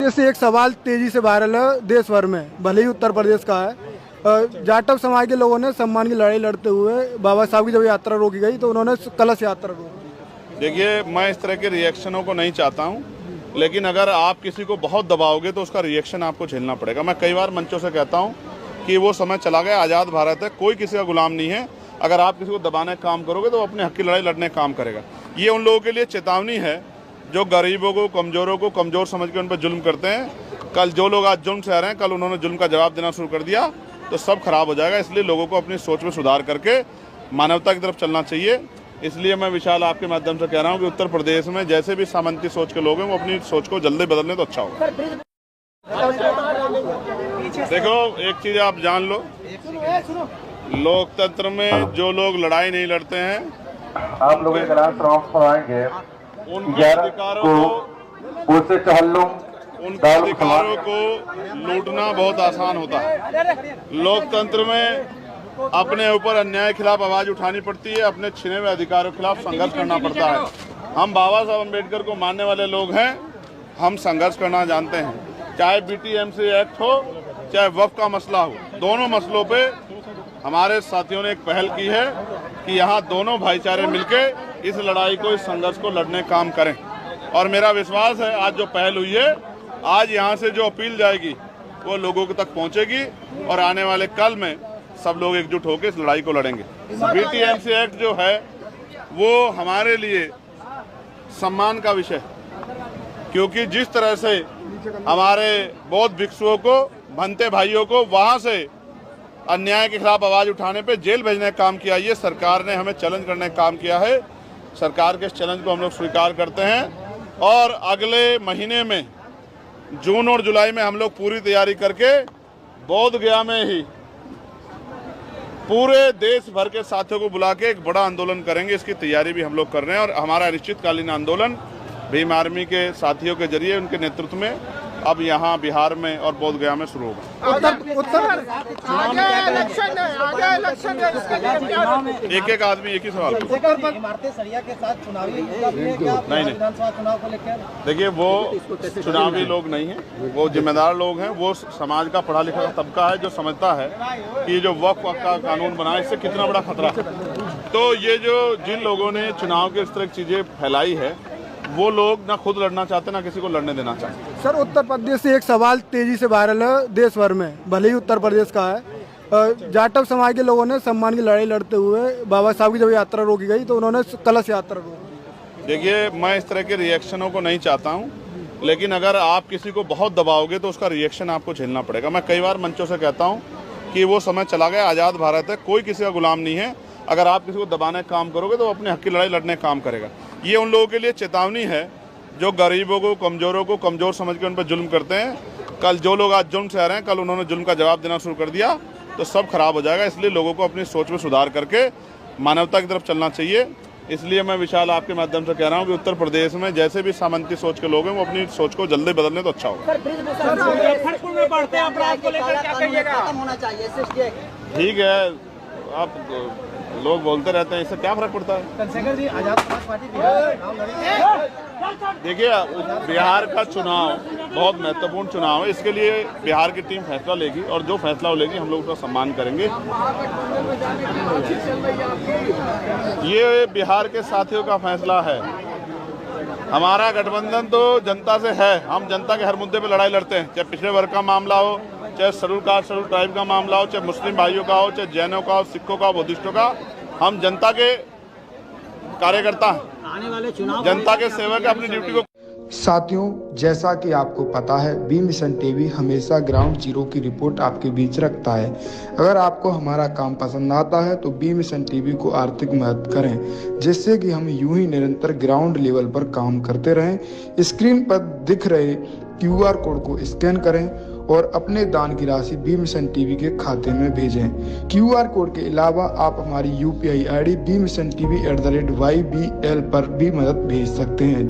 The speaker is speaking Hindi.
जैसे एक सवाल तेजी से वायरल है देश भर में, भले ही उत्तर प्रदेश का है। जाटव समाज के लोगों ने सम्मान की लड़ाई लड़ते हुए बाबा साहब की जब यात्रा रोकी गई तो उन्होंने कलश यात्रा रोकी। देखिए, मैं इस तरह के रिएक्शनों को नहीं चाहता हूं, लेकिन अगर आप किसी को बहुत दबाओगे तो उसका रिएक्शन आपको झेलना पड़ेगा। मैं कई बार मंचों से कहता हूं कि वो समय चला गया, आज़ाद भारत है, कोई किसी का गुलाम नहीं है। अगर आप किसी को दबाने का काम करोगे तो वो अपने हक की लड़ाई लड़ने का काम करेगा। ये उन लोगों के लिए चेतावनी है जो गरीबों को, कमज़ोरों को कमज़ोर समझ के उन पर जुल्म करते हैं। कल जो लोग आज जुल्म से रहे हैं, कल उन्होंने जुल्म का जवाब देना शुरू कर दिया तो सब खराब हो जाएगा। इसलिए लोगों को अपनी सोच में सुधार करके मानवता की तरफ चलना चाहिए। इसलिए मैं विशाल आपके माध्यम से कह रहा हूँ कि उत्तर प्रदेश में जैसे भी सामंती सोच के लोग हैं वो अपनी सोच को जल्दी बदलने तो अच्छा होगा। देखो, एक चीज़ आप जान लो, लोकतंत्र में जो लोग लड़ाई नहीं लड़ते हैं, आप लोग एक रात आएंगे उनके अधिकारों को लूटना बहुत आसान होता है। लोकतंत्र में अपने ऊपर अन्याय के खिलाफ आवाज उठानी पड़ती है, अपने छिने हुए अधिकारों के खिलाफ संघर्ष करना पड़ता है। हम बाबा साहब अम्बेडकर को मानने वाले लोग हैं, हम संघर्ष करना जानते हैं। चाहे BTMC एक्ट हो, चाहे वक्फ का मसला हो, दोनों मसलों पे हमारे साथियों ने एक पहल की है कि यहाँ दोनों भाईचारे मिलके इस लड़ाई को, इस संघर्ष को लड़ने का काम करें। और मेरा विश्वास है आज जो पहल हुई है, आज यहाँ से जो अपील जाएगी वो लोगों तक पहुँचेगी और आने वाले कल में सब लोग एकजुट होकर इस लड़ाई को लड़ेंगे। BTMC एक्ट जो है वो हमारे लिए सम्मान का विषय है, क्योंकि जिस तरह से हमारे बौद्ध भिक्षुओं को, भंते भाइयों को वहाँ से अन्याय के खिलाफ आवाज़ उठाने पे जेल भेजने का काम किया, ये सरकार ने हमें चैलेंज करने का काम किया है। सरकार के इस चैलेंज को हम लोग स्वीकार करते हैं और अगले महीने में जून और जुलाई में हम लोग पूरी तैयारी करके बोध गया में ही पूरे देश भर के साथियों को बुला के एक बड़ा आंदोलन करेंगे। इसकी तैयारी भी हम लोग कर रहे हैं और हमारा अनिश्चितकालीन आंदोलन भीम आर्मी के साथियों के जरिए, उनके नेतृत्व में अब यहाँ बिहार में और बोध गया में शुरू होगा। एक आदमी एक ही सवाल नहीं, देखिए वो चुनावी लोग नहीं हैं, वो जिम्मेदार लोग हैं। वो समाज का पढ़ा लिखा तबका है जो समझता है कि जो वक्फ का कानून बना है इससे कितना बड़ा खतरा है। तो ये जो जिन लोगों ने चुनाव के इस तरह की चीजें फैलाई है, वो लोग ना खुद लड़ना चाहते ना किसी को लड़ने देना चाहते। सर, उत्तर प्रदेश से एक सवाल तेजी से वायरल है देश भर में, भले ही उत्तर प्रदेश का है। जाटव समाज के लोगों ने सम्मान की लड़ाई लड़ते हुए बाबा साहब की जब यात्रा रोकी गई तो उन्होंने कलश यात्रा रोकी। देखिए, मैं इस तरह के रिएक्शनों को नहीं चाहता हूं, लेकिन अगर आप किसी को बहुत दबाओगे तो उसका रिएक्शन आपको झेलना पड़ेगा। मैं कई बार मंचों से कहता हूँ कि वो समय चला गया, आज़ाद भारत है, कोई किसी का गुलाम नहीं है। अगर आप किसी को दबाने का काम करोगे तो वो अपने हक की लड़ाई लड़ने का काम करेगा। ये उन लोगों के लिए चेतावनी है जो गरीबों को, कमज़ोरों को कमज़ोर समझ के उन पर जुल्म करते हैं। कल जो लोग आज जुल्म से रहे हैं, कल उन्होंने जुल्म का जवाब देना शुरू कर दिया तो सब खराब हो जाएगा। इसलिए लोगों को अपनी सोच में सुधार करके मानवता की तरफ चलना चाहिए। इसलिए मैं विशाल आपके माध्यम से कह रहा हूँ कि उत्तर प्रदेश में जैसे भी सामंती सोच के लोग हैं वो अपनी सोच को जल्दी बदलने तो अच्छा होगा। ठीक है, आप लोग बोलते रहते हैं, इससे क्या फर्क पड़ता है। देखिए, बिहार का चुनाव बहुत महत्वपूर्ण चुनाव है, इसके लिए बिहार की टीम फैसला लेगी और जो फैसला लेगी हम लोग उसका सम्मान करेंगे। ये बिहार के साथियों का फैसला है। हमारा गठबंधन तो जनता से है, हम जनता के हर मुद्दे पे लड़ाई लड़ते हैं, चाहे पिछड़े वर्ग का मामला हो, चाहे शेड्यूल कास्ट, शेड्यूल ट्राइब का मामला हो, चाहे मुस्लिम भाइयों का हो, चाहे जैनों का हो, सिखों का, बुद्धिस्टों का। हम जनता के कार्यकर्ता हैं, आने वाले चुनाव जनता के सेवक अपनी ड्यूटी को। साथियों, जैसा कि आपको पता है, बी मिशन टीवी हमेशा ग्राउंड जीरो की रिपोर्ट आपके बीच रखता है। अगर आपको हमारा काम पसंद आता है तो बी मिशन टीवी को आर्थिक मदद करें, जिससे कि हम यूं ही निरंतर ग्राउंड लेवल पर काम करते रहें। स्क्रीन पर दिख रहे QR कोड को स्कैन करें और अपने दान की राशि बी मिशन टीवी के खाते में भेजें। QR कोड के अलावा आप हमारी UPI ID BMissionTV@YBL पर भी मदद भेज सकते हैं।